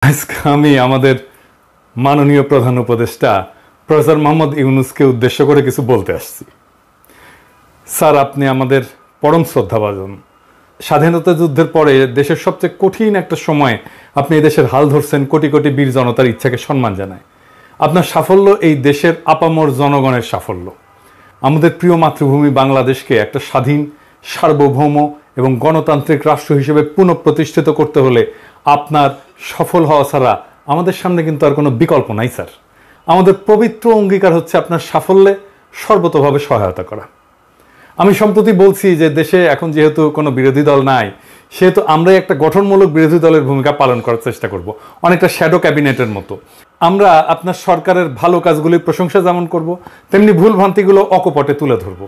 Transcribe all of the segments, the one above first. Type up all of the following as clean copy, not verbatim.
আজকে আমি আমাদের মাননীয় প্রধান উপদেষ্টা প্রফেসর মোহাম্মদ ইউনূসকে উদ্দেশ্য করে কিছু বলতে আসছি। স্যার, আপনি আমাদের পরম শ্রদ্ধাভাজন। স্বাধীনতা যুদ্ধের পরে দেশের সবচেয়ে কঠিন একটা সময়ে আপনি এই দেশের হাল ধরছেন, কোটি কোটি বীর জনতার ইচ্ছাকে সম্মান জানায়। আপনার সাফল্য এই দেশের আপামর জনগণের সাফল্য। আমাদের প্রিয় মাতৃভূমি বাংলাদেশকে একটা স্বাধীন, সার্বভৌম এবং গণতান্ত্রিক রাষ্ট্র হিসেবে পুনঃপ্রতিষ্ঠিত করতে হলে আপনার সফল হওয়া ছাড়া আমাদের সামনে কিন্তু আর কোনো বিকল্প নাই স্যার। আমাদের পবিত্র অঙ্গীকার হচ্ছে আপনার সাফল্যে সর্বতোভাবে সহায়তা করা। আমি সম্প্রতি বলছি যে দেশে এখন যেহেতু কোনো বিরোধী দল নাই, সেহেতু আমরাই একটা গঠনমূলক বিরোধী দলের ভূমিকা পালন করার চেষ্টা করব, অনেকটা শ্যাডো ক্যাবিনেটের মতো। আমরা আপনার সরকারের ভালো কাজগুলির প্রশংসা যেমন করব, তেমনি ভুল ভ্রান্তিগুলো অকপটে তুলে ধরব।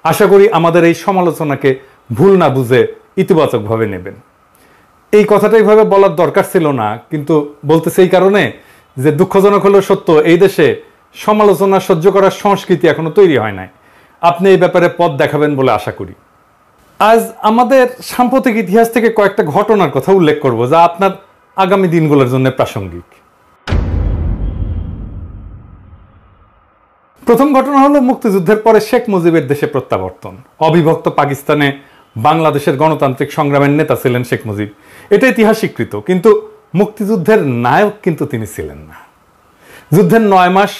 আশা করি আমাদের এই সমালোচনাকে ভুল না বুঝে ইতিবাচকভাবে নেবেন। এই কথাটা এইভাবে বলার দরকার ছিল না, কিন্তু বলতেছে এই কারণে যে দুঃখজনক হলেও সত্য, এই দেশে সমালোচনা সহ্য করার সংস্কৃতি এখনো তৈরি হয় নাই। আপনি এই ব্যাপারে পথ দেখাবেন বলে আশা করি। আজ আমাদের সাম্প্রতিক ইতিহাস থেকে কয়েকটা ঘটনার কথা উল্লেখ করব যা আপনার আগামী দিনগুলোর জন্য প্রাসঙ্গিক। প্রথম ঘটনা হলো মুক্তিযুদ্ধের পরে শেখ মুজিবের দেশে প্রত্যাবর্তন। অবিভক্ত পাকিস্তানে বাংলাদেশের গণতান্ত্রিক সংগ্রামের নেতা ছিলেন শেখ মুজিব, এটা ইতিহাস স্বীকৃত। কিন্তু মুক্তিযুদ্ধের নায়ক কিন্তু তিনি ছিলেন না। যুদ্ধের 9 মাস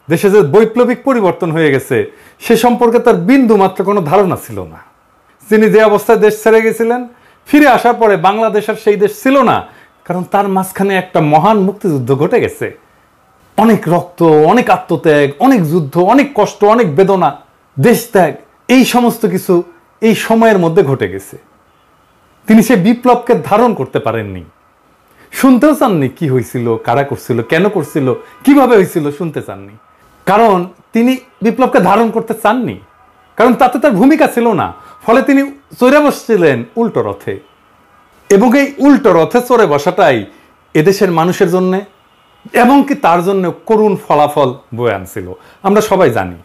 দেশে যে বৈপ্লবিক পরিবর্তন হয়ে গেছে সে সম্পর্কে তার বিন্দু মাত্র কোনো ধারণা ছিল না। তিনি যে অবস্থায় দেশ ছেড়ে গেছিলেন, ফিরে আসার পরে বাংলাদেশ আর সেই দেশ ছিল না, কারণ তার মাঝখানে একটা মহান মুক্তিযুদ্ধ ঘটে গেছে। অনেক রক্ত, অনেক আত্মত্যাগ, অনেক যুদ্ধ, অনেক কষ্ট, অনেক বেদনা, দেশ ত্যাগ, এই সমস্ত কিছু এই সময়ের মধ্যে ঘটে গেছে। তিনি সে বিপ্লবকে ধারণ করতে পারেননি, শুনতেও চাননি কি হয়েছিল, কারা করছিল, কেন করছিল, কিভাবে হয়েছিল, শুনতে চাননি। কারণ তিনি বিপ্লবকে ধারণ করতে চাননি, কারণ তাতে তার ভূমিকা ছিল না। ফলে তিনি চড়ে বসছিলেন উল্টো রথে, এবং এই উল্টো রথে চড়ে বসাটাই এদেশের মানুষের জন্য এমনকি তার জন্য করুণ ফলাফল বয়ে আনছিল। আমরা সবাই জানি।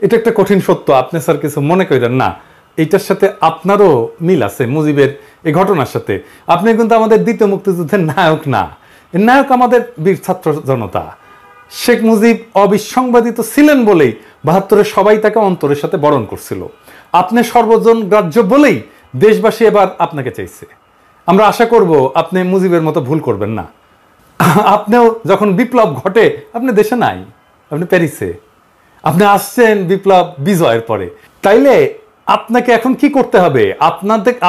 এটা একটা কঠিন সত্য, আপনি স্যার কিছু মনে করেন না। এইটার সাথে আপনারও মিল আছে মুজিবের এই ঘটনার সাথে। আপনি কিন্তু আমাদের দ্বিতীয় মুক্তিযুদ্ধের নায়ক না, এর নায়ক আমাদের বীর ছাত্র জনতা। শেখ মুজিব অবিসংবাদিত ছিলেন বলেই 72-এ সবাই তাকে অন্তরের সাথে বরণ করছিল। আপনি সর্বজন গ্রাহ্য বলেই দেশবাসী এবার আপনাকে চাইছে। আমরা আশা করব আপনি মুজিবের মতো ভুল করবেন না। আপনিও যখন বিপ্লব ঘটে আপনি দেশে নাই, আপনি প্যারিসে। আপনি আসছেন বিপ্লব বিজয়ের পরে। তাইলে আপনাকে এখন কি করতে হবে?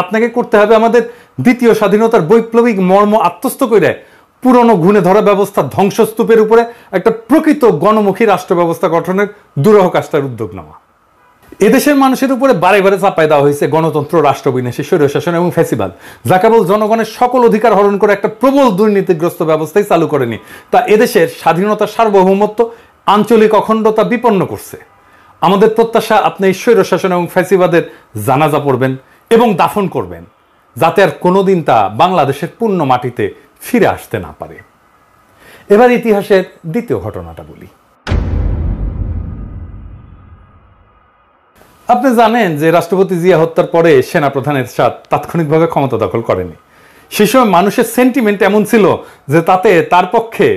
আপনাকে করতে হবে আমাদের দ্বিতীয় স্বাধীনতার বৈপ্লবিক মর্ম আত্মস্থ করে পুরনো ঘুণে ধরা ব্যবস্থা ধ্বংসস্তূপের উপরে একটা প্রকৃত গণমুখী রাষ্ট্র ব্যবস্থা গঠনের দুরূহ কাজটার উদ্যোগ নেওয়া। এদেশের মানুষের উপরে বারে বারে চাপায় দেওয়া হয়েছে গণতন্ত্র, রাষ্ট্রবিনাশী স্বৈরশাসন এবং ফ্যাসিবাদ, যা কেবল জনগণের সকল অধিকার হরণ করে একটা প্রবল দুর্নীতিগ্রস্ত ব্যবস্থাই চালু করেনি, তা এদেশের স্বাধীনতা, সার্বভৌমত্ব, আঞ্চলিক অখণ্ডতা বিপন্ন করছে। আমাদের প্রত্যাশা আপনি এই স্বৈরশাসন এবং ফ্যাসিবাদের জানাজা পড়বেন এবং দাফন করবেন, যাতে আর কোনোদিন তা বাংলাদেশের পূর্ণ মাটিতে ফিরে আসতে না পারে। এবার ইতিহাসের দ্বিতীয় ঘটনাটা বলি। আপনি জানেন যে রাষ্ট্রপতি জিয়া হত্যার পরে সেনাপ্রধান এরশাদ তাৎক্ষণিকভাবে ক্ষমতা দখল করেনি। সেই সময় মানুষের সেন্টিমেন্ট এমন ছিল যে তাতে তার পক্ষে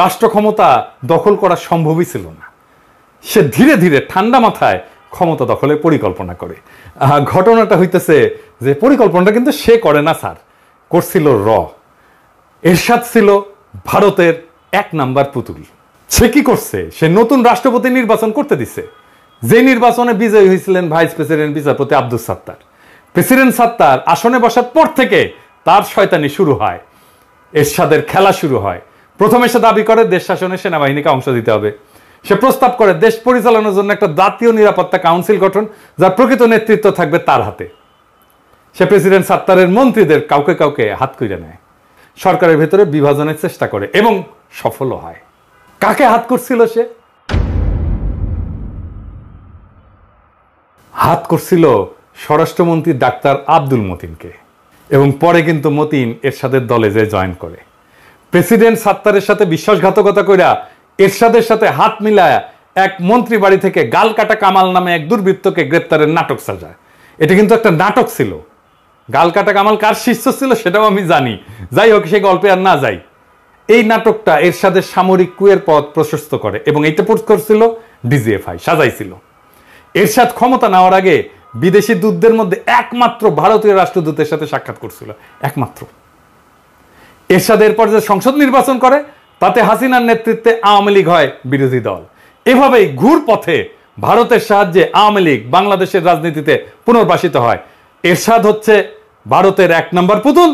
রাষ্ট্র ক্ষমতা দখল করা সম্ভবই ছিল না। সে ধীরে ধীরে ঠান্ডা মাথায় ক্ষমতা দখলের পরিকল্পনা করে। ঘটনাটা হইতেছে যে পরিকল্পনাটা কিন্তু সে করে না স্যার, করছিল এরশাদ ছিল ভারতের 1 নাম্বার পুতুল। সে কি করছে? সে নতুন রাষ্ট্রপতি নির্বাচন করতে দিছে, যে নির্বাচনে বিজয়ী হয়েছিলেন ভাইস প্রেসিডেন্ট বিচারপতি আব্দুস সাত্তার। প্রেসিডেন্ট সাত্তার আসনে বসার পর থেকে তার শয়তানি শুরু হয়, এরশাদের খেলা শুরু হয়। প্রথমে সে দাবি করে দেশ শাসনে সেনাবাহিনীকে অংশ দিতে হবে। সে প্রস্তাব করে দেশ পরিচালনার জন্য একটা জাতীয় নিরাপত্তা কাউন্সিল গঠন, যার প্রকৃত নেতৃত্ব থাকবে তার হাতে। সে প্রেসিডেন্ট সাত্তারের মন্ত্রীদের কাউকে কাউকে হাত কইরে নেয়, সরকারের ভেতরে বিভাজনের চেষ্টা করে এবং সফল হয়। কাকে হাত করছিল সে? হাত করছিল স্বরাষ্ট্রমন্ত্রী ডাক্তার আব্দুল মতিনকে, এবং পরে কিন্তু মতিন এরশাদের দলে যে জয়েন করে। প্রেসিডেন্ট সাত্তারের সাথে বিশ্বাসঘাতকতা কইরা এরশাদের সাথে হাত মিলায়া এক মন্ত্রী বাড়ি থেকে গাল কাটা কামাল নামে এক দুর্বৃত্তকে গ্রেপ্তারের নাটক সাজায়। এটা কিন্তু একটা নাটক ছিল। গাল কাটা কামাল কার শিষ্য ছিল সেটাও আমি জানি, যাই হোক সে গল্পে আর না যাই। এই নাটকটা এরশাদের সামরিক কুয়ের পথ প্রশস্ত করে এবং এইটা পোস্ট করছিল ডিজিএফআই, সাজাইছিল। এরশাদ ক্ষমতা নেওয়ার আগে বিদেশি দূতদের মধ্যে একমাত্র ভারতীয় রাষ্ট্রদূতের সাথে সাক্ষাৎ করছিল, একমাত্র। এরশাদ এরপর যে সংসদ নির্বাচন করে তাতে হাসিনার নেতৃত্বে আওয়ামী লীগ হয় বিরোধী দল। এভাবেই ঘুর পথে ভারতের সাহায্যে আওয়ামী লীগ বাংলাদেশের রাজনীতিতে পুনর্বাসিত হয়। এরশাদ হচ্ছে ভারতের 1 নম্বর পুতুল,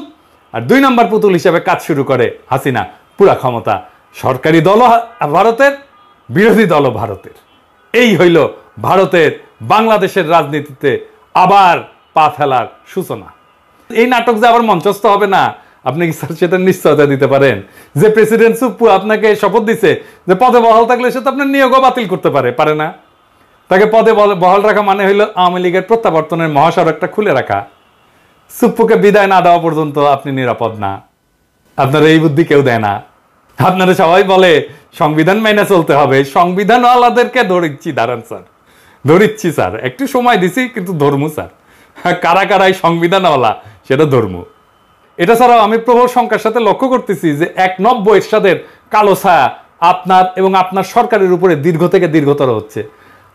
আর 2 নম্বর পুতুল হিসেবে কাজ শুরু করে হাসিনা। পুরা ক্ষমতা সরকারি দলও ভারতের, বিরোধী দলও ভারতের। এই হইল ভারতের বাংলাদেশের রাজনীতিতে আবার পা ফেলার সূচনা। এই নাটক যে আবার মঞ্চস্থ হবে না, আপনি কি স্যার সেটা নিশ্চয়তা দিতে পারেন? যে প্রেসিডেন্ট সুপ্পু আপনাকে শপথ দিছে যে পদে বহাল থাকলে সে তো আপনার নিয়োগও বাতিল করতে পারে না? তাকে পদে বহাল রাখা মানে হইল আওয়ামী লীগের প্রত্যাবর্তনের মহাসড়কটা খুলে রাখা। সুপ্পুকে বিদায় না দেওয়া পর্যন্ত আপনি নিরাপদ না। আপনার এই বুদ্ধি কেউ দেয় না। আপনারা সবাই বলে সংবিধান মেনে চলতে হবে, সংবিধানওয়ালাদেরকে ধরিচ্ছি, দাঁড়ান স্যার, ধরিচ্ছি স্যার, একটু সময় দিছি কিন্তু ধর্ম স্যার, কারা কারাই সংবিধানওয়ালা সেটা ধর্ম। এটা ছাড়াও আমি প্রবল সংখ্যার সাথে লক্ষ্য করতেছি যে 190 এরশাদের কালো ছায়া আপনার এবং আপনার সরকারের উপরে দীর্ঘ থেকে দীর্ঘতর হচ্ছে।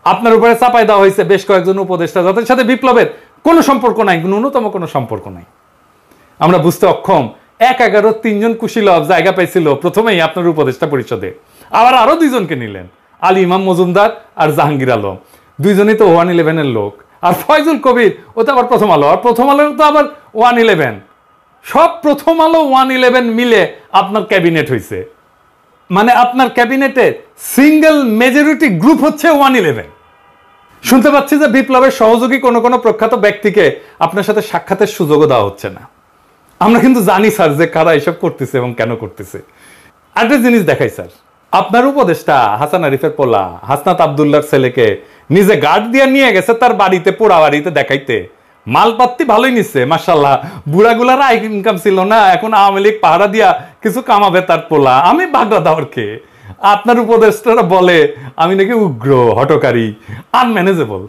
আপনার উপরে চাপাই দেওয়া হয়েছে বেশ কয়েকজন উপদেষ্টা যাদের সাথে বিপ্লবের কোনো সম্পর্ক নাই, ন্যূনতম কোনো সম্পর্ক নাই। আমরা বুঝতে অক্ষম 1-11 3জন কুশীলভ জায়গা পাইছিল প্রথমেই আপনার উপদেষ্টা পরিষদে, আবার আরো 2 জনকে নিলেন, আলী ইমাম মজুমদার আর জাহাঙ্গীর আলম, 2 জনই তো 111-এর লোক। আর ফয়জুল কবির ও তো আবার প্রথম আলো, আর প্রথম আলো তো আবার 111। সব প্রথম আলো 111 মিলে আপনার ক্যাবিনেট হয়েছে। মানে আপনার ক্যাবিনেটে সিঙ্গেল মেজরিটি গ্রুপ হচ্ছে 111। শুনতে পাচ্ছি যে বিপ্লবের সহযোগী কোনো প্রখ্যাত ব্যক্তিকে আপনার সাথে সাক্ষাতের সুযোগও দেওয়া হচ্ছে না। আমরা কিন্তু জানি স্যার যে কারা এসব করতেছে এবং কেন করতেছে। একটা জিনিস দেখাই স্যার, আপনার উপদেষ্টা হাসান আরিফের পোলা হাসনাত আব্দুল্লাহর ছেলেকে নিজে গার্ড দিয়ে নিয়ে গেছে তার বাড়িতে, পোড়া বাড়িতে দেখাইতে। মালপাত্তি ভালোই নিচ্ছে মাশাআল্লাহ, বুড়াগুলার আয় ইনকাম ছিল না, এখন আওয়ামী লীগ পাহারা দিয়া কিছু কামাবে তার পোলা। আমি বাগড়া দাওয়ারকে আপনার উপদেষ্টারা বলে আমি নাকি উগ্র, হটকারী, আনম্যানেজেবল।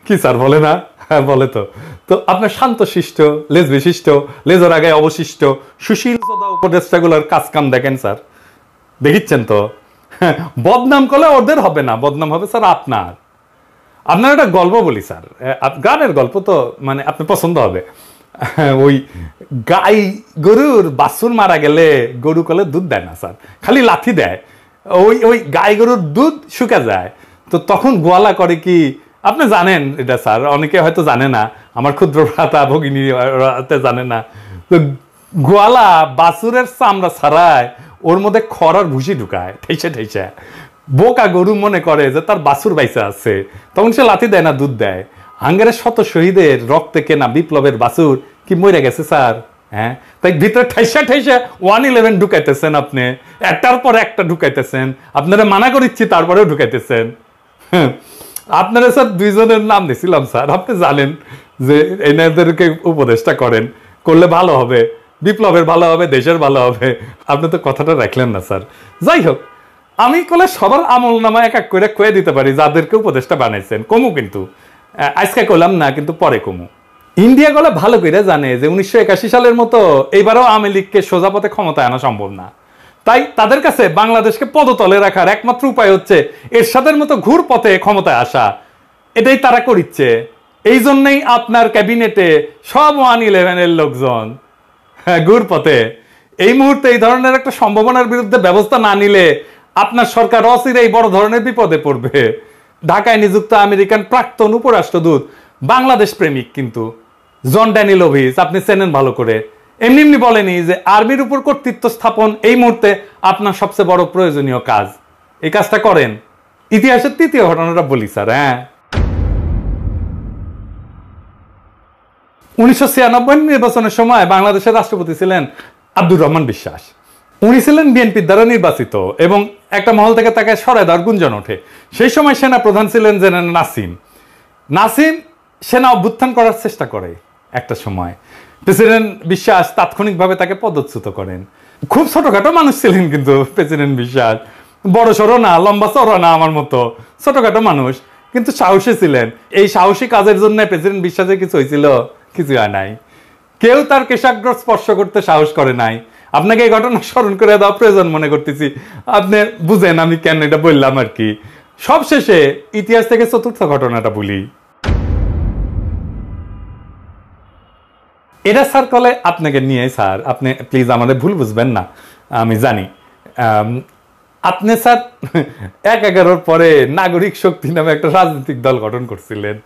কি স্যার বলে না? হ্যাঁ বলে তো। তো আপনার শান্তশিষ্ট, লেজ বিশিষ্ট, লেজের আগে অবশিষ্ট সুশীল উপদেষ্টাগুলোর কাজ কাম দেখেন স্যার, দেখিচ্ছেন তো। বদনাম করলে ওদের হবে না, বদনাম হবে স্যার আপনার। আপনার একটা গল্প বলি স্যার, গানের গল্প তো মানে আপনার পছন্দ হবে। ওই গাই গরুর বাছুর মারা গেলে গরু কলে দুধ দেয় না স্যার, খালি লাথি দেয়। ওই গাই গরুর দুধ শুকা যায়। তো তখন গোয়ালা করে কি আপনি জানেন এটা স্যার, অনেকে হয়তো জানে না, আমার ক্ষুদ্র ভ্রাতা ভগিনী জানে না। তো গোয়ালা বাছুরের চামড়া ছাড়ায় ওর মধ্যে খড়ার ভুসি ঢুকায়, ঠেসে ঠেসে। বোকা গরু মনে করে যে তার বাছুর বাইসা আছে, তখন সে লাথি দেয় না, দুধ দেয়। হাঙ্গারের শত শহীদের রক্তে কেনা বিপ্লবের বাছুর কি মরে গেছে স্যার? হ্যাঁ, তাই ভিতরে ঠাইসা ঠাইসা 111 ঢুকাইতেছেন আপনি, একটার পর একটা ঢুকাইতেছেন। আপনারা মানা করিচ্ছি তারপরেও ঢুকাইতেছেন। আপনারা স্যার 2 জনের নাম দিয়েছিলাম স্যার, আপনি জানেন যে এনাদেরকে উপদেষ্টা করেন, করলে ভালো হবে, বিপ্লবের ভালো হবে, দেশের ভালো হবে। আপনি তো কথাটা রাখলেন না স্যার। যাই হোক, আমি কলে সবার আমল নামা এক এক করে কয়ে দিতে পারি যাদেরকে উপদেষ্টা বানাইছেন। কমু কিন্তু আজকে কইলাম না, কিন্তু পরে কমু। ইন্ডিয়া গলে ভালো করে জানে যে 1981 সালের মতো এইবারও আওয়ামী লীগকে সোজা পথে ক্ষমতায় আনা সম্ভব না। তাই তাদের কাছে বাংলাদেশকে পদতলে রাখার একমাত্র উপায় হচ্ছে এরশাদের মতো ঘুর পথে ক্ষমতায় আসা। এটাই তারা করিচ্ছে। এই জন্যই আপনার ক্যাবিনেটে সব 111-এর লোকজন ঘুর পথে। এই মুহূর্তে এই ধরনের একটা সম্ভাবনার বিরুদ্ধে ব্যবস্থা না নিলে আপনার সরকার অচিরেই বড় ধরনের বিপদে পড়বে। ঢাকায় নিযুক্ত আমেরিকান প্রাক্তন উপরাষ্ট্রদূত বাংলাদেশ প্রেমিক কিন্তু জন ড্যানিলোভিচ, আপনি চেনেন ভালো করে, এমনি বলেনি যে আর্মির উপর কর্তৃত্ব স্থাপন এই মুহূর্তে আপনার সবচেয়ে বড় প্রয়োজনীয় কাজ। এই কাজটা করেন। ইতিহাসের 3য় ঘটনাটা বলি স্যার। হ্যাঁ, 1996 নির্বাচনের সময় বাংলাদেশের রাষ্ট্রপতি ছিলেন আব্দুর রহমান বিশ্বাস। উনি ছিলেন বিএনপির দ্বারা নির্বাচিত এবং একটা মহল থেকে তাকে সরায় দেওয়ার গুঞ্জন ওঠে। সেই সময় সেনা প্রধান ছিলেন জেনারেল নাসিম সেনা অভ্যুত্থান করার চেষ্টা করে একটা সময়। প্রেসিডেন্ট বিশ্বাস তাৎক্ষণিকভাবে তাকে পদচ্যুত করেন। খুব ছোটখাটো মানুষ ছিলেন কিন্তু প্রেসিডেন্ট বিশ্বাস, বড় সড়ো না, লম্বা চড়া না, আমার মতো ছোটখাটো মানুষ, কিন্তু সাহসী ছিলেন। এই সাহসী কাজের জন্য প্রেসিডেন্ট বিশ্বাসের কিছু হয়েছিল? কিছু হয় নাই। কেউ তার কেশাগ্র স্পর্শ করতে সাহস করে নাই। আপনাকে এই ঘটনা স্মরণ করে দেওয়া প্রয়োজন মনে করতেছি, আপনি বুঝেন আমি কেন এটা বললাম আর কি। সবশেষে ইতিহাস থেকে চতুর্থ ঘটনাটা বলি। এটা স্যার কলে আপনাকে নিয়ে, স্যার আপনি প্লিজ আমাদের ভুল বুঝবেন না, আমি জানি আপনি স্যার ১/১১ পরে নাগরিক শক্তি নামে একটা রাজনৈতিক দল গঠন করছিলেন,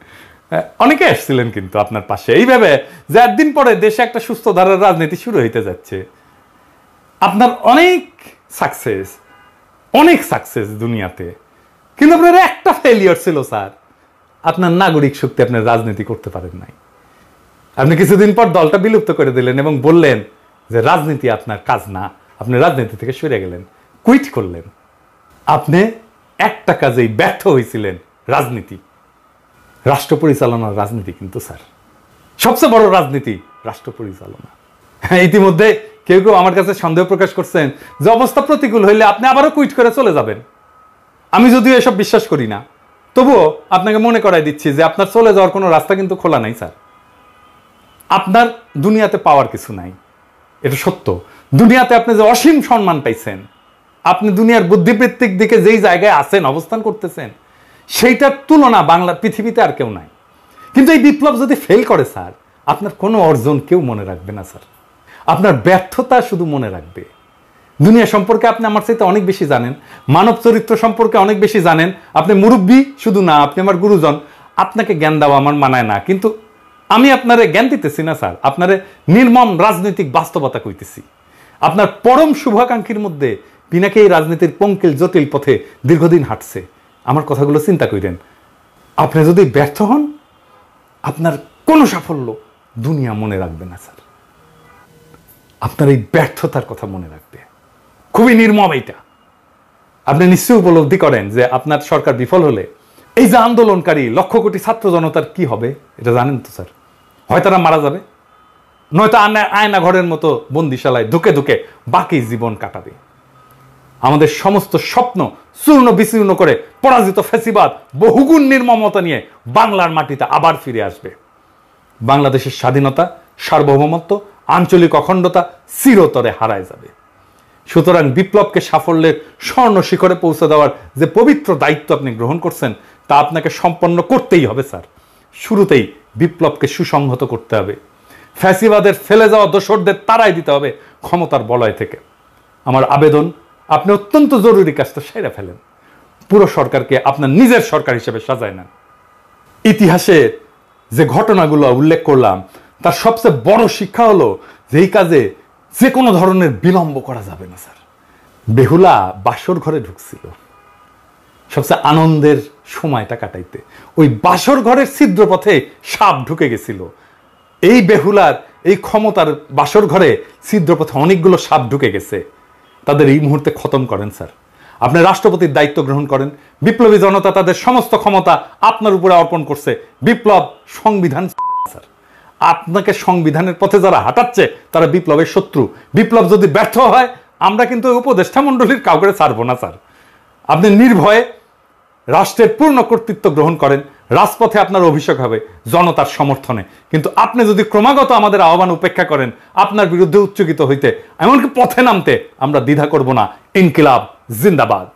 অনেকে আসছিলেন কিন্তু আপনার পাশে, এইভাবে যে একদিন পরে দেশে একটা সুস্থ ধারার রাজনীতি শুরু হইতে যাচ্ছে। আপনার অনেক সাকসেস দুনিয়াতে, কিন্তু আপনার একটা ফেলিয়ার ছিল স্যার, আপনার নাগরিক শক্তি আপনার রাজনীতি করতে পারেন নাই। আপনি কিছুদিন পর দলটা বিলুপ্ত করে দিলেন এবং বললেন যে রাজনীতি আপনার কাজ না, আপনি রাজনীতি থেকে সরে গেলেন, কুইট করলেন। আপনি একটা কাজেই ব্যর্থ হয়েছিলেন, রাজনীতি, রাষ্ট্র পরিচালনার রাজনীতি। কিন্তু স্যার সবচেয়ে বড় রাজনীতি রাষ্ট্র পরিচালনা। ইতিমধ্যে কেউ কেউ আমার কাছে সন্দেহ প্রকাশ করছেন যে অবস্থা প্রতিকূল হইলে আপনি আবারও কুইট করে চলে যাবেন। আমি যদিও এসব বিশ্বাস করি না, তবুও আপনাকে মনে করাই দিচ্ছি যে আপনার চলে যাওয়ার কোনো রাস্তা কিন্তু খোলা নাই স্যার। আপনার দুনিয়াতে পাওয়ার কিছু নাই, এটা সত্য। দুনিয়াতে আপনি যে অসীম সম্মান পাইছেন, আপনি দুনিয়ার বুদ্ধিবৃত্তিক দিকে যেই জায়গায় আছেন, অবস্থান করতেছেন, সেইটার তুলনা বাংলা পৃথিবীতে আর কেউ নাই। কিন্তু এই বিপ্লব যদি ফেল করে স্যার, আপনার কোনো অর্জন কেউ মনে রাখবে না স্যার, আপনার ব্যর্থতা শুধু মনে রাখবে। দুনিয়া সম্পর্কে আপনি আমার চাইতে অনেক বেশি জানেন, মানব চরিত্র সম্পর্কে অনেক বেশি জানেন। আপনি মুরব্বী শুধু না, আপনি আমার গুরুজন, আপনাকে জ্ঞান দেওয়া আমার মানায় না। কিন্তু আমি আপনারে জ্ঞান দিতেছি না স্যার, আপনারে নির্মম রাজনৈতিক বাস্তবতা কইতেছি। আপনার পরম শুভাকাঙ্ক্ষীর মধ্যে পিনাকে এই রাজনীতির পঙ্কিল জটিল পথে দীর্ঘদিন হাঁটছে। আমার কথাগুলো চিন্তা করেন। আপনি যদি ব্যর্থ হন, আপনার কোনো সাফল্য দুনিয়া মনে রাখবে না স্যার, আপনার এই ব্যর্থতার কথা মনে রাখবে। খুবই নির্মম এইটা। আপনি নিশ্চয়ই উপলব্ধি করেন যে আপনার সরকার বিফল হলে এই যে আন্দোলনকারী লক্ষ কোটি ছাত্র জনতার কি হবে, এটা জানেন তো স্যার? হয় তারা মারা যাবে, নয়তো আয়না ঘরের মতো বন্দিশালায় ধুকে ধুকে বাকি জীবন কাটাবে। আমাদের সমস্ত স্বপ্ন চূর্ণ বিচূর্ণ করে পরাজিত ফ্যাসিবাদ বহুগুণ নির্মমতা নিয়ে বাংলার মাটিতে আবার ফিরে আসবে। বাংলাদেশের স্বাধীনতা, সার্বভৌমত্ব, আঞ্চলিক অখণ্ডতা চিরতরে হারায় যাবে। সুতরাং বিপ্লবকে সাফল্যের স্বর্ণ শিখরে পৌঁছে দেওয়ার যে পবিত্র দায়িত্ব আপনি গ্রহণ করছেন, তা আপনাকে সম্পন্ন করতেই হবে স্যার। শুরুতেই বিপ্লবকে সুসংহত করতে হবে, ফ্যাসিবাদের ফেলে যাওয়া দোসরদের তাড়াই দিতে হবে ক্ষমতার বলয় থেকে। আমার আবেদন, আপনি অত্যন্ত জরুরি কাজটা সেরে ফেলেন, পুরো সরকারকে আপনার নিজের সরকার হিসেবে সাজায় নেন। ইতিহাসে যে ঘটনাগুলো উল্লেখ করলাম, তার সবচেয়ে বড় শিক্ষা হলো যে এই কাজে যে কোনো ধরনের বিলম্ব করা যাবে না স্যার। বেহুলা বাসর ঘরে ঢুকছিল সবচেয়ে আনন্দের সময়টা কাটাইতে, ওই বাসর ঘরের ছিদ্র পথে সাপ ঢুকে গেছিল। এই বেহুলার এই ক্ষমতার বাসর ঘরে ছিদ্র পথে অনেকগুলো সাপ ঢুকে গেছে, তাদের এই মুহূর্তে খতম করেন স্যার। আপনি রাষ্ট্রপতির দায়িত্ব গ্রহণ করেন, বিপ্লবী জনতা তাদের সমস্ত ক্ষমতা আপনার উপরে অর্পণ করছে। বিপ্লব সংবিধান স্যার, আপনাকে সংবিধানের পথে যারা হাঁটাচ্ছে তারা বিপ্লবের শত্রু। বিপ্লব যদি ব্যর্থ হয়, আমরা কিন্তু উপদেষ্টা মণ্ডলীর কাউকে ছাড়বো না স্যার। আপনি নির্ভয়ে রাষ্ট্রের পূর্ণ কর্তৃত্ব গ্রহণ করেন, রাজপথে আপনার অভিষেক হবে জনতার সমর্থনে। কিন্তু আপনি যদি ক্রমাগত আমাদের আহ্বান উপেক্ষা করেন, আপনার বিরুদ্ধে উচ্চকিত হইতে, এমনকি পথে নামতে আমরা দ্বিধা করব না। ইনকিলাব জিন্দাবাদ।